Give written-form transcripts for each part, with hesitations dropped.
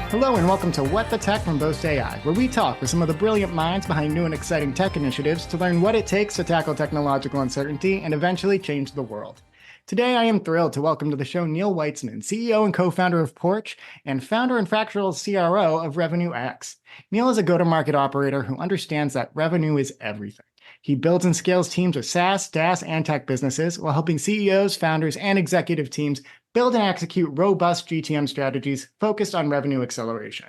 Hello and welcome to What the Tech from Boast AI, where we talk with some of the brilliant minds behind new and exciting tech initiatives to learn what it takes to tackle technological uncertainty and eventually change the world. Today, I am thrilled to welcome to the show Neil Weitzman, CEO and co-founder of PORCH and founder and fractional CRO of RevenueX. Neil is a go-to-market operator who understands that revenue is everything. He builds and scales teams of SaaS, DaaS, and tech businesses while helping CEOs, founders, and executive teams build and execute robust GTM strategies focused on revenue acceleration.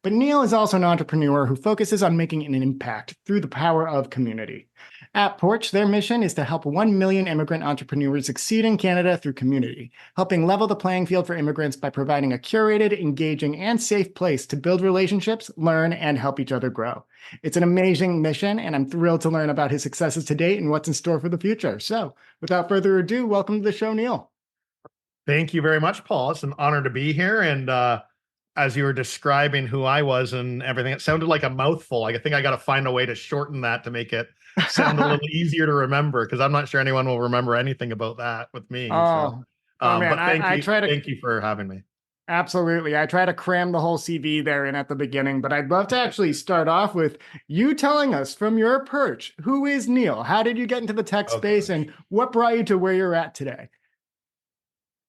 But Neil is also an entrepreneur who focuses on making an impact through the power of community. At PORCH, their mission is to help 1 million immigrant entrepreneurs succeed in Canada through community, helping level the playing field for immigrants by providing a curated, engaging, and safe place to build relationships, learn, and help each other grow. It's an amazing mission, and I'm thrilled to learn about his successes to date and what's in store for the future. So, without further ado, welcome to the show, Neil. Thank you very much, Paul. It's an honor to be here. And as you were describing who I was and everything, it sounded like a mouthful. I think I got to find a way to shorten that to make it sound a little easier to remember, because I'm not sure anyone will remember anything about that with me. Man, but thank you for having me. Absolutely. I try to cram the whole CV there in at the beginning, but I'd love to actually start off with you telling us from your perch, who is Neil? How did you get into the tech space and what brought you to where you're at today?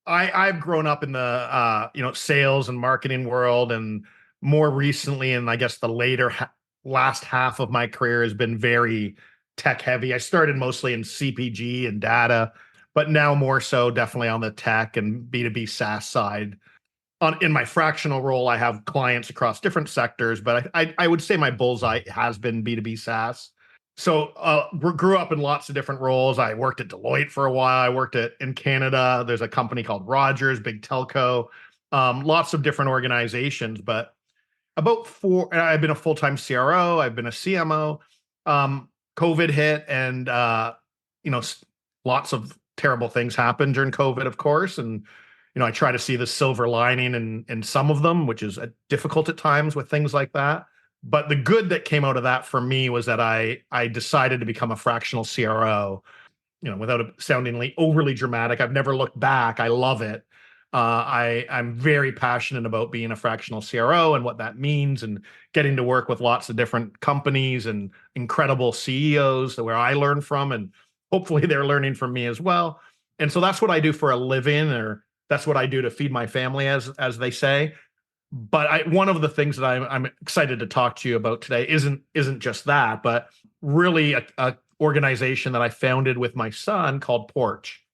I've grown up in the sales and marketing world, and more recently, and I guess the last half of my career has been very tech heavy. I started mostly in CPG and data, but now more so definitely on the tech and B2B SaaS side. In my fractional role, I have clients across different sectors, but I would say my bullseye has been B2B SaaS. So grew up in lots of different roles. I worked at Deloitte for a while. I worked in Canada. There's a company called Rogers, big telco, lots of different organizations. But I've been a full-time CRO. I've been a CMO. COVID hit, and lots of terrible things happened during COVID, of course. And I try to see the silver lining in some of them, which is difficult at times with things like that. But the good that came out of that for me was that I decided to become a fractional CRO, without sounding overly dramatic. I've never looked back. I love it. I'm very passionate about being a fractional CRO and what that means, and getting to work with lots of different companies and incredible CEOs where I learn from, and hopefully they're learning from me as well. And so that's what I do for a living, or that's what I do to feed my family, as they say. But one of the things that I'm excited to talk to you about today isn't just that, but really a organization that I founded with my son called PORCH.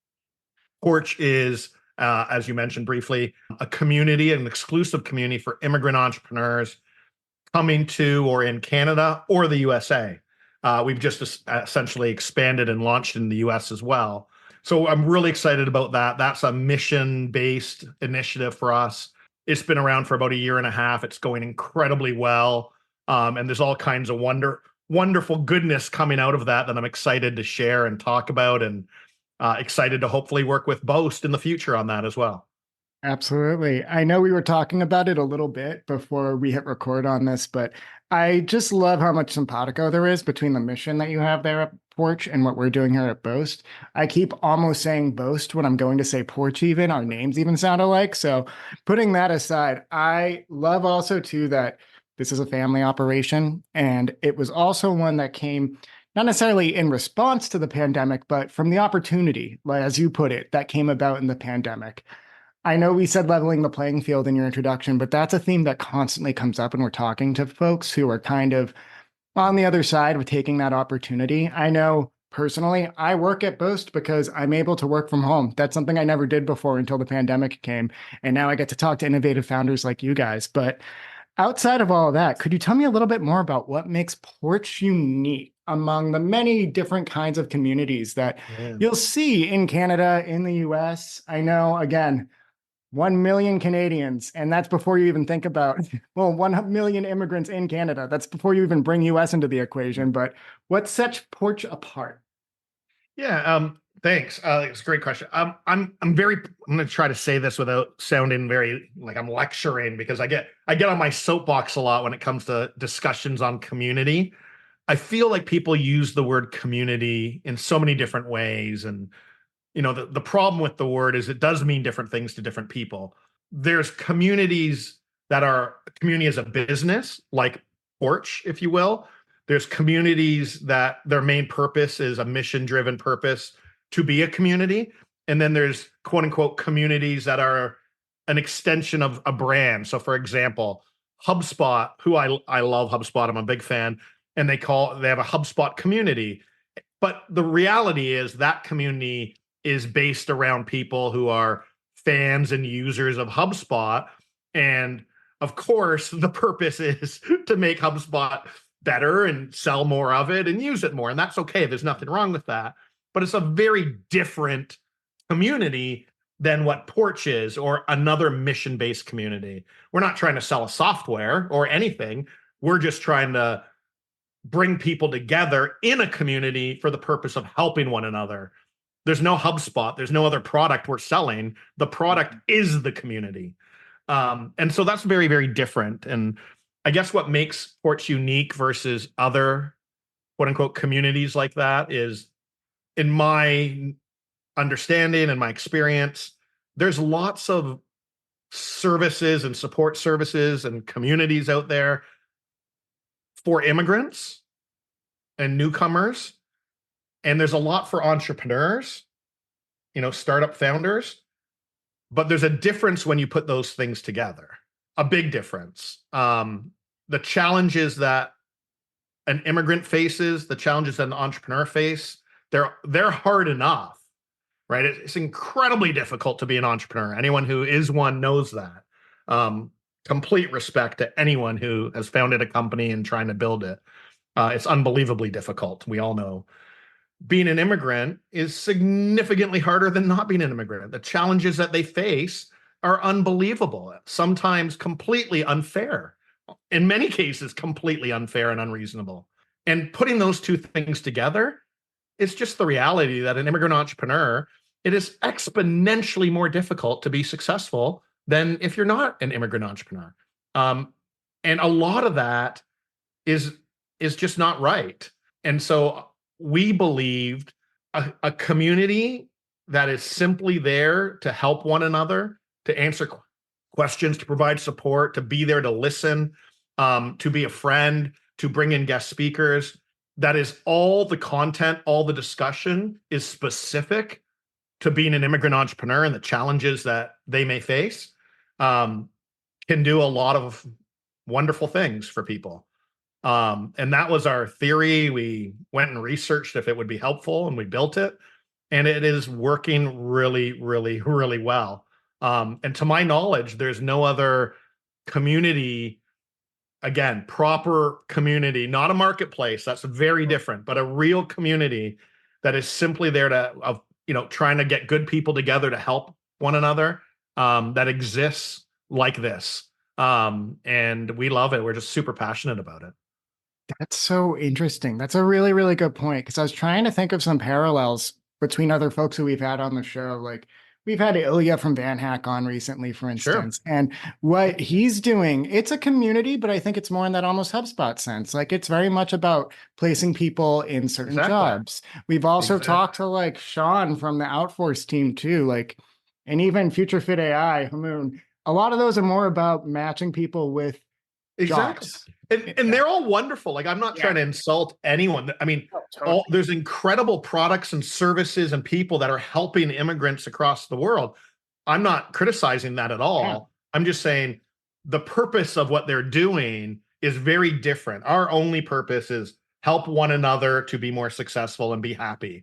PORCH is, as you mentioned briefly, a community, an exclusive community for immigrant entrepreneurs coming to or in Canada or the USA. We've just essentially expanded and launched in the US as well. So I'm really excited about that. That's a mission-based initiative for us. It's been around for about a year and a half. It's going incredibly well. And there's all kinds of wonderful goodness coming out of that I'm excited to share and talk about, and excited to hopefully work with Boast in the future on that as well. Absolutely. I know we were talking about it a little bit before we hit record on this, but I just love how much simpatico there is between the mission that you have there at PORCH and what we're doing here at Boast. I keep almost saying Boast when I'm going to say PORCH even. Our names even sound alike. So putting that aside, I love also too that this is a family operation, and it was also one that came not necessarily in response to the pandemic, but from the opportunity, as you put it, that came about in the pandemic. I know we said leveling the playing field in your introduction, but that's a theme that constantly comes up when we're talking to folks who are kind of on the other side of taking that opportunity. I know personally, I work at Boast because I'm able to work from home. That's something I never did before until the pandemic came. And now I get to talk to innovative founders like you guys. But outside of all of that, could you tell me a little bit more about what makes PORCH unique among the many different kinds of communities that you'll see in Canada, in the US? I know, again, 1 million Canadians, and that's before you even think about, 1 million immigrants in Canada. That's before you even bring US into the equation. But what sets PORCH apart? Yeah, thanks. It's a great question. I'm going to try to say this without sounding very like I'm lecturing, because I get on my soapbox a lot when it comes to discussions on community. I feel like people use the word community in so many different ways, and the problem with the word is it does mean different things to different people. There's communities that are a community as a business, like Porch, if you will. There's communities that their main purpose is a mission-driven purpose to be a community. And then there's quote unquote communities that are an extension of a brand. So for example, HubSpot, who I love HubSpot, I'm a big fan, and they have a HubSpot community. But the reality is that community is based around people who are fans and users of HubSpot. And of course, the purpose is to make HubSpot better and sell more of it and use it more. And that's okay. There's nothing wrong with that. But it's a very different community than what Porch is, or another mission-based community. We're not trying to sell a software or anything. We're just trying to bring people together in a community for the purpose of helping one another. There's no HubSpot. There's no other product we're selling. The product is the community. And so that's very, very different. And I guess what makes Porch unique versus other quote unquote communities like that is, in my understanding and my experience, there's lots of services and support services and communities out there for immigrants and newcomers. And there's a lot for entrepreneurs, startup founders. But there's a difference when you put those things together, a big difference. The challenges that an immigrant faces, the challenges that an entrepreneur face, they're hard enough, right? It's incredibly difficult to be an entrepreneur. Anyone who is one knows that. Complete respect to anyone who has founded a company and trying to build it. It's unbelievably difficult. We all know. Being an immigrant is significantly harder than not being an immigrant. The challenges that they face are unbelievable, sometimes completely unfair. In many cases, completely unfair and unreasonable. And putting those two things together, it's just the reality that an immigrant entrepreneur, it is exponentially more difficult to be successful than if you're not an immigrant entrepreneur. And a lot of that is just not right. And so we believed a community that is simply there to help one another, to answer questions, to provide support, to be there to listen, to be a friend, to bring in guest speakers. That is all the content, all the discussion is specific to being an immigrant entrepreneur and the challenges that they may face, can do a lot of wonderful things for people. And that was our theory. We went and researched if it would be helpful, and we built it. And it is working really, really, really well. And to my knowledge, there's no other community, again, proper community, not a marketplace. That's very different, but a real community that is simply there trying to get good people together to help one another, that exists like this. And we love it. We're just super passionate about it. That's so interesting. That's a really, really good point, because I was trying to think of some parallels between other folks who we've had on the show. Like, we've had Ilya from VanHack on recently, for instance, Sure. and what he's doing, it's a community, but I think it's more in that almost HubSpot sense. Like, it's very much about placing people in certain jobs. We've also talked to like Sean from the Outforce team too, like, and even Future Fit AI, Hamoon. A lot of those are more about matching people with jobs. And they're all wonderful. Like, I'm not trying to insult anyone. I mean, there's incredible products and services and people that are helping immigrants across the world. I'm not criticizing that at all. Yeah. I'm just saying the purpose of what they're doing is very different. Our only purpose is help one another to be more successful and be happy.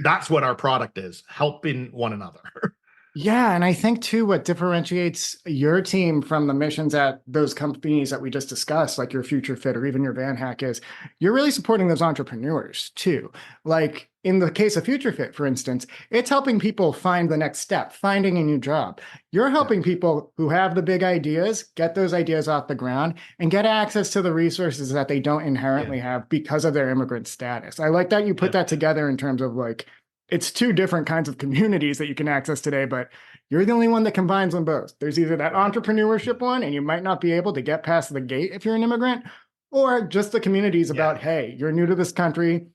That's what our product is, helping one another. Yeah, and I think too, what differentiates your team from the missions at those companies that we just discussed, like your Future Fit or even your VanHack, is you're really supporting those entrepreneurs too. Like in the case of Future Fit, for instance, it's helping people find the next step, finding a new job. You're helping people who have the big ideas, get those ideas off the ground and get access to the resources that they don't inherently have because of their immigrant status. I like that you put that together in terms of like, it's two different kinds of communities that you can access today, but you're the only one that combines them both. There's either that entrepreneurship one, and you might not be able to get past the gate if you're an immigrant, or just the communities about, hey, you're new to this country.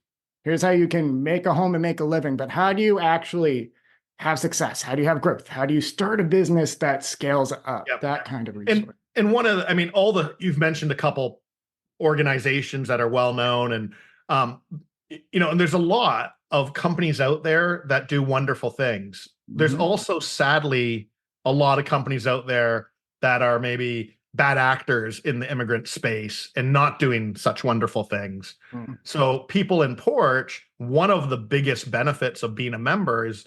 Here's how you can make a home and make a living. But how do you actually have success? How do you have growth? How do you start a business that scales up? That kind of resource. And I mean, you've mentioned a couple organizations that are well known, and um, and there's a lot of companies out there that do wonderful things. There's Mhm. also, sadly, a lot of companies out there that are maybe bad actors in the immigrant space and not doing such wonderful things. Mm. So, people in Porch, one of the biggest benefits of being a member is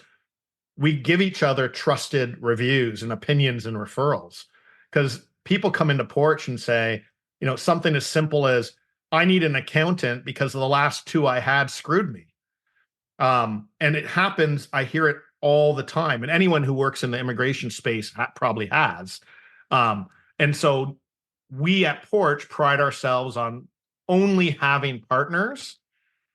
we give each other trusted reviews and opinions and referrals, because people come into Porch and say, something as simple as, I need an accountant because the last two I had screwed me. And it happens, I hear it all the time. And anyone who works in the immigration space probably has. Um, and so we at Porch pride ourselves on only having partners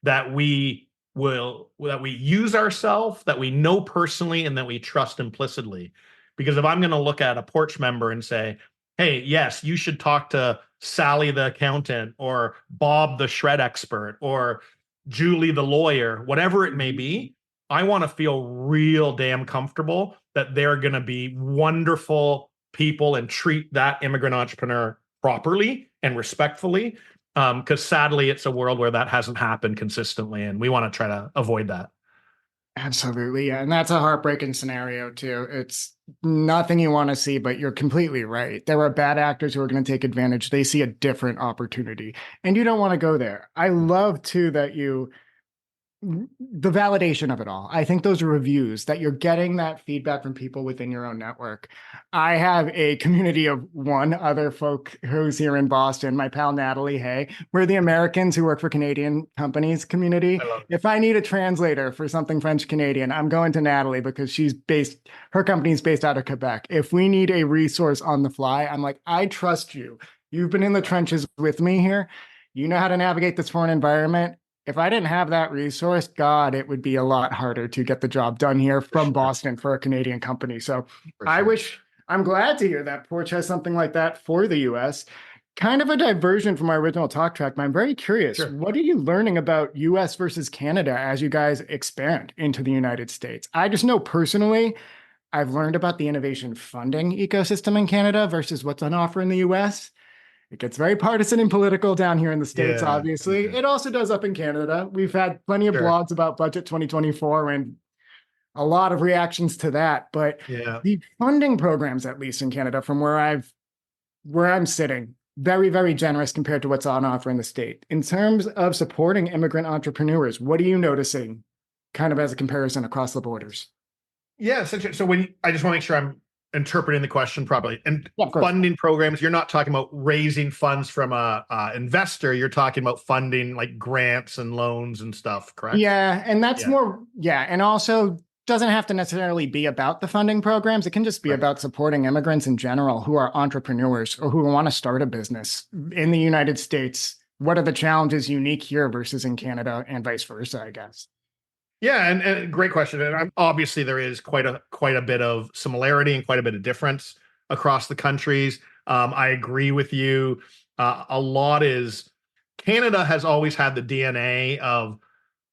that we use ourselves, that we know personally, and that we trust implicitly. Because if I'm going to look at a Porch member and say, hey, yes, you should talk to Sally the accountant, or Bob the shred expert, or Julie the lawyer, whatever it may be, I want to feel real damn comfortable that they're going to be wonderful people and treat that immigrant entrepreneur properly and respectfully. Because sadly, it's a world where that hasn't happened consistently, and we want to try to avoid that. Absolutely. Yeah. And that's a heartbreaking scenario, too. It's nothing you want to see, but you're completely right. There are bad actors who are going to take advantage. They see a different opportunity, and you don't want to go there. I love, too, that the validation of it all. I think those reviews that you're getting that feedback from people within your own network. I have a community of one other folk who's here in Boston, my pal Natalie. Hey, we're the Americans who work for Canadian companies community. I love If I need a translator for something French Canadian, I'm going to Natalie because her company's based out of Quebec. If we need a resource on the fly, I'm like, I trust you. You've been in the trenches with me here. You know how to navigate this foreign environment. If I didn't have that resource, God, it would be a lot harder to get the job done here for from sure. Boston for a Canadian company. So For I sure. wish, I'm glad to hear that Porch has something like that for the US. Kind of a diversion from our original talk track, but I'm very curious. Sure. What are you learning about US versus Canada as you guys expand into the United States? I just know personally, I've learned about the innovation funding ecosystem in Canada versus what's on offer in the US. It gets very partisan and political down here in the States, Yeah. obviously. Yeah. It also does up in Canada. We've had plenty of Sure. blogs about Budget 2024 and a lot of reactions to that. But Yeah. the funding programs, at least in Canada, from where I'm sitting, very, very generous compared to what's on offer in the state. In terms of supporting immigrant entrepreneurs, what are you noticing kind of as a comparison across the borders? Yeah. So I just want to make sure I'm interpreting the question properly. And Yeah, of course. funding programs, you're not talking about raising funds from a investor. You're talking about funding like grants and loans and stuff, correct? Yeah, and that's Yeah. more, yeah, and also doesn't have to necessarily be about the funding programs. It can just be Right. about supporting immigrants in general who are entrepreneurs or who want to start a business in the United States. What are the challenges unique here versus in Canada and vice versa, I guess? Yeah, and great question. And obviously there is quite a bit of similarity and quite a bit of difference across the countries. I agree with you. A lot is Canada has always had the DNA of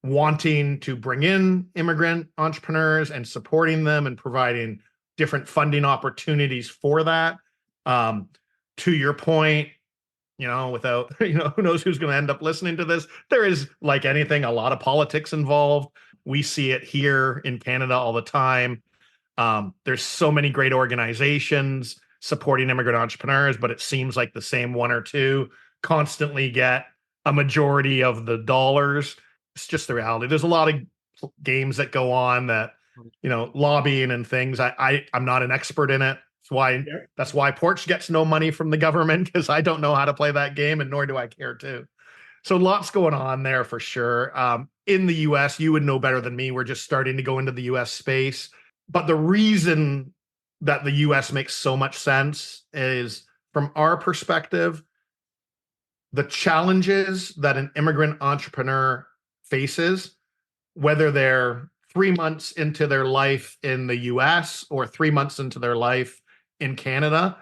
wanting to bring in immigrant entrepreneurs and supporting them and providing different funding opportunities for that. Um, to your point, without, who knows who's going to end up listening to this, there is, like anything, a lot of politics involved. We see it here in Canada all the time. There's so many great organizations supporting immigrant entrepreneurs, but it seems like the same one or two constantly get a majority of the dollars. It's just the reality. There's a lot of games that go on that, lobbying and things. I'm not an expert in it. That's why Porch gets no money from the government, because I don't know how to play that game, and nor do I care to. So lots going on there for sure. In the US, you would know better than me. We're just starting to go into the US space. But the reason that the US makes so much sense is, from our perspective, the challenges that an immigrant entrepreneur faces, whether they're 3 months into their life in the US or 3 months into their life in Canada,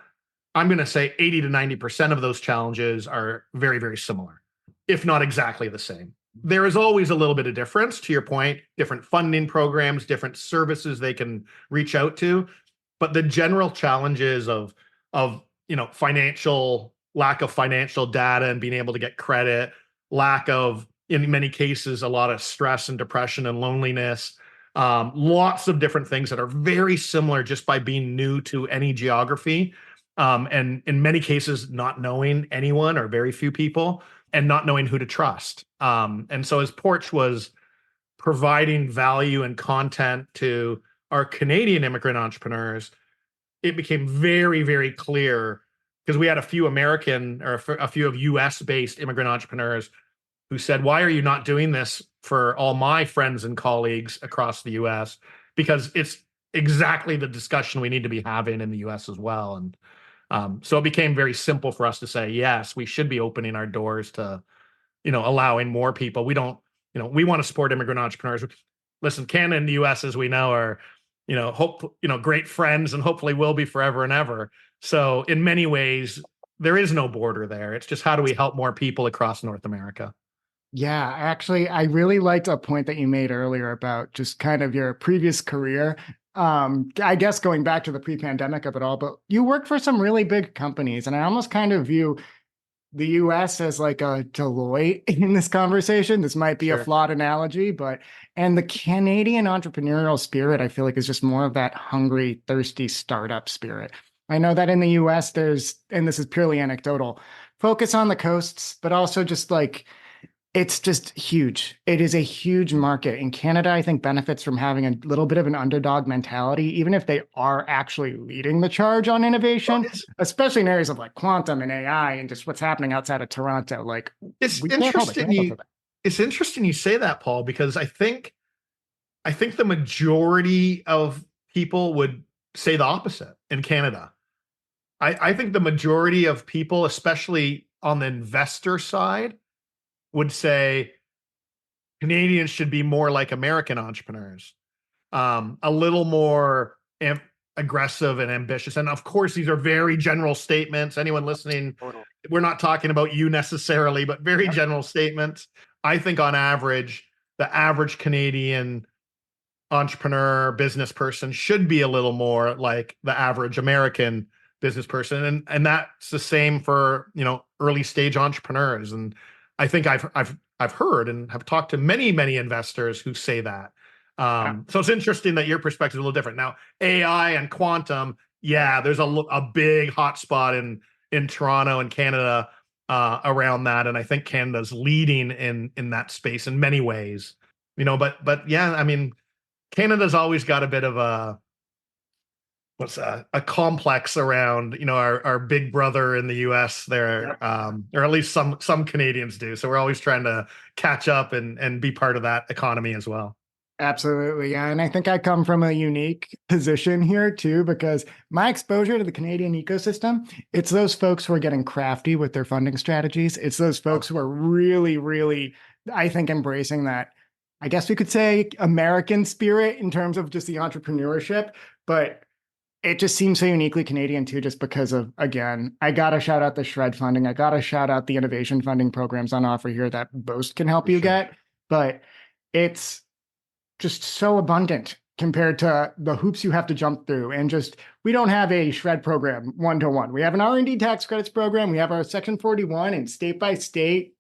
I'm going to say 80 to 90% of those challenges are very, very similar, if not exactly the same. There is always a little bit of difference, to your point, different funding programs, different services they can reach out to. But the general challenges of financial lack of financial data and being able to get credit, lack of, in many cases, a lot of stress and depression and loneliness. Lots of different things that are very similar just by being new to any geography. And in many cases, not knowing anyone or very few people and not knowing who to trust. And so as Porch was providing value and content to our Canadian immigrant entrepreneurs, it became very, very clear because we had a few American or a few of US based immigrant entrepreneurs who said, why are you not doing this for all my friends and colleagues across the US? Because it's exactly the discussion we need to be having in the US as well. And so it became very simple for us to say, yes, we should be opening our doors to, allowing more people. We don't, we want to support immigrant entrepreneurs. Listen, Canada and the US, as we know, are, great friends and hopefully will be forever and ever. So in many ways, there is no border there. It's just how do we help more people across North America? Yeah, actually, I really liked a point that you made earlier about just kind of your previous career. I guess going back to the pre-pandemic of it all, but you worked for some really big companies, and I almost kind of view the US as like a Deloitte in this conversation. This might be a Sure. flawed analogy, but and the Canadian entrepreneurial spirit, I feel like, is just more of that hungry, thirsty startup spirit. I know that in the US, and this is purely anecdotal, focus on the coasts, but also just like it's just huge. It is a huge market. In Canada, I think benefits from having a little bit of an underdog mentality, even if they are actually leading the charge on Well, innovation, especially in areas of like quantum and AI and just what's happening outside of Toronto. Like it's we can't hold a interesting candle to that. it's interesting you say that, Paul, because I think the majority of people would say the opposite in Canada. I think the majority of people, especially on the investor side, would say Canadians should be more like American entrepreneurs, a little more aggressive and ambitious. And of course, these are very general statements. Anyone listening, Totally. we're not talking about you necessarily, but very Yep. general statements. I think on average, the average Canadian entrepreneur, business person should be a little more like the average American business person. And that's the same for, early stage entrepreneurs. And I think I've heard and have talked to many, many investors who say that. Yeah. So it's interesting that your perspective is a little different. Now, AI and quantum, yeah, there's a big hotspot in Toronto and Canada around that. And I think Canada's leading in that space in many ways. But yeah, I mean, Canada's always got a bit of a complex around our big brother in the US there, Yep. or at least some Canadians do. So we're always trying to catch up and be part of that economy as well. Absolutely. Yeah. And I think I come from a unique position here too, because my exposure to the Canadian ecosystem, it's those folks who are getting crafty with their funding strategies. It's those folks who are really, really, I think, embracing that, I guess we could say, American spirit in terms of just the entrepreneurship. But it just seems so uniquely Canadian too, just because of, again, I got to shout out the Shred funding. I got to shout out the innovation funding programs on offer here that Boast can help For you sure. get. But it's just so abundant compared to the hoops you have to jump through. And just, we don't have a Shred program one-to-one. We have an R&D tax credits program. We have our Section 41, and state by state,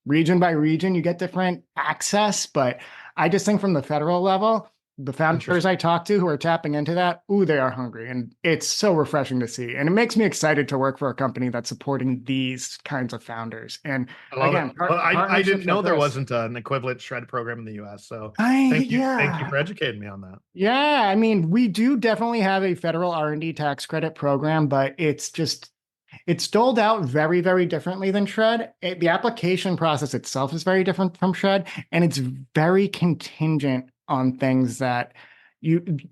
region by region, you get different access. But I just think from the federal level, the founders Interesting. I talk to who are tapping into that, ooh, they are hungry. And it's so refreshing to see. And it makes me excited to work for a company that's supporting these kinds of founders. And I love it. again, Well, I didn't partnerships know like there this. wasn't an equivalent Shred program in the US. So thank you Yeah. for educating me on that. Yeah, I mean, we do definitely have a federal R&D tax credit program, but it's doled out very, very differently than Shred. The application process itself is very different from Shred, and it's very contingent on things that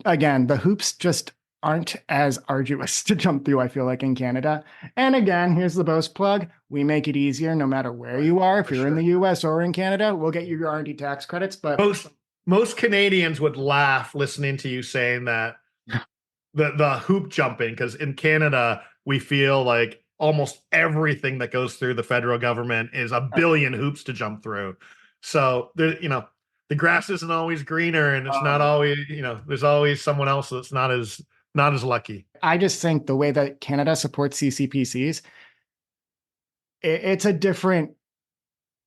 again, the hoops just aren't as arduous to jump through, I feel like, in Canada. And again, here's the Boast plug. We make it easier no matter where Right. you are. If For you're in sure. the US or in Canada, we'll get you your R&D tax credits. But Most Canadians would laugh listening to you saying that the hoop jumping, because in Canada we feel like almost everything that goes through the federal government is a billion hoops to jump through. So the grass isn't always greener, and it's not always, there's always someone else that's not as Not as lucky. I just think the way that Canada supports CCPCs, it's a different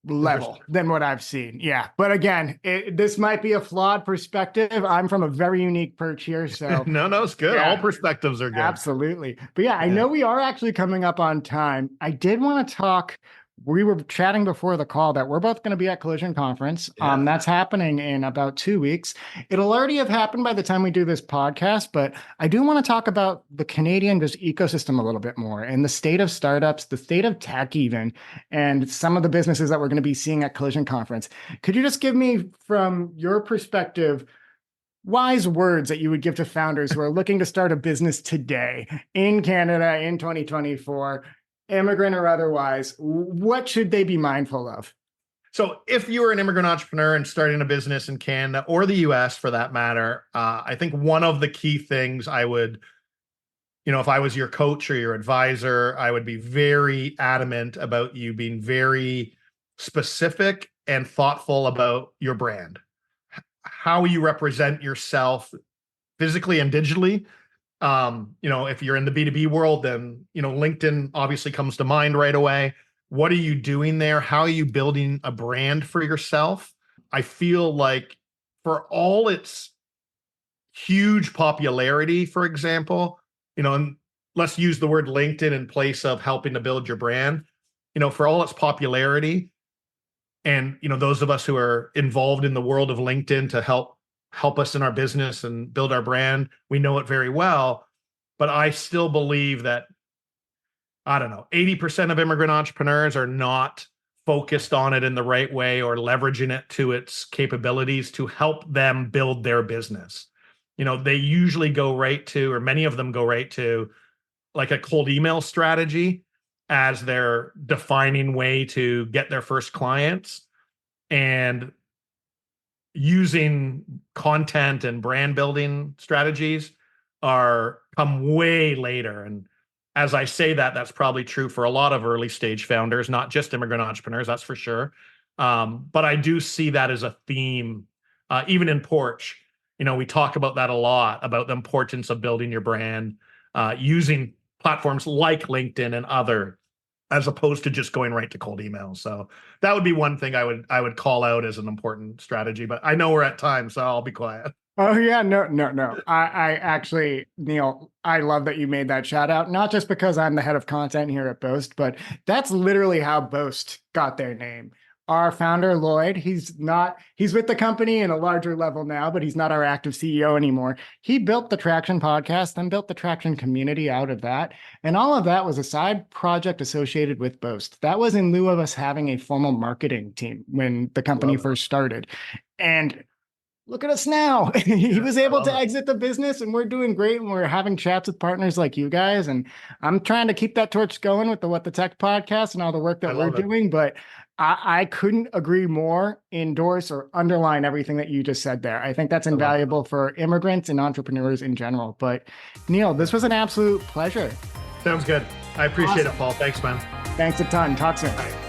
level than what I've seen. Yeah. But again, this might be a flawed perspective. I'm from a very unique perch here. So No, it's good. Yeah. All perspectives are good. Absolutely. But yeah, I know we are actually coming up on time. I did want to talk. We were chatting before the call that we're both going to be at Collision Conference. Yeah. That's happening in about 2 weeks. It'll already have happened by the time we do this podcast, but I do want to talk about the Canadian just ecosystem a little bit more and the state of startups, the state of tech even, and some of the businesses that we're going to be seeing at Collision Conference. Could you just give me, from your perspective, wise words that you would give to founders who are looking to start a business today in Canada in 2024, immigrant or otherwise? What should they be mindful of? So if you are an immigrant entrepreneur and starting a business in Canada or the US for that matter, I think one of the key things I would, if I was your coach or your advisor, I would be very adamant about you being very specific and thoughtful about your brand, how you represent yourself physically and digitally. If you're in the B2B world, then, LinkedIn obviously comes to mind right away. What are you doing there? How are you building a brand for yourself? I feel like for all its huge popularity, for example, and let's use the word LinkedIn in place of helping to build your brand, for all its popularity, and, those of us who are involved in the world of LinkedIn to help us in our business and build our brand, we know it very well. But I still believe that, 80% of immigrant entrepreneurs are not focused on it in the right way or leveraging it to its capabilities to help them build their business. They usually go right to, or many of them go right to, like a cold email strategy as their defining way to get their first clients, and using content and brand building strategies come way later. And as I say that, that's probably true for a lot of early stage founders, not just immigrant entrepreneurs, that's for sure. But I do see that as a theme, even in Porch. We talk about that a lot, about the importance of building your brand, using platforms like LinkedIn and other, as opposed to just going right to cold emails. So that would be one thing I would call out as an important strategy. But I know we're at time, so I'll be quiet. Oh yeah, no. I actually, Neil, I love that you made that shout out, not just because I'm the head of content here at Boast, but that's literally how Boast got their name. Our founder, Lloyd, he's with the company in a larger level now, but he's not our active CEO anymore. He built the Traction podcast, then built the Traction community out of that. And all of that was a side project associated with Boast. That was in lieu of us having a formal marketing team when the company first started. And look at us now. He was able to exit the business, and we're doing great. And we're having chats with partners like you guys. And I'm trying to keep that torch going with the What the Tech podcast and all the work that we're doing. But I couldn't agree more, endorse, or underline everything that you just said there. I think that's invaluable for immigrants and entrepreneurs in general. But Neil, this was an absolute pleasure. Sounds good. I appreciate it, Paul. Thanks, man. Thanks a ton. Talk soon. Bye.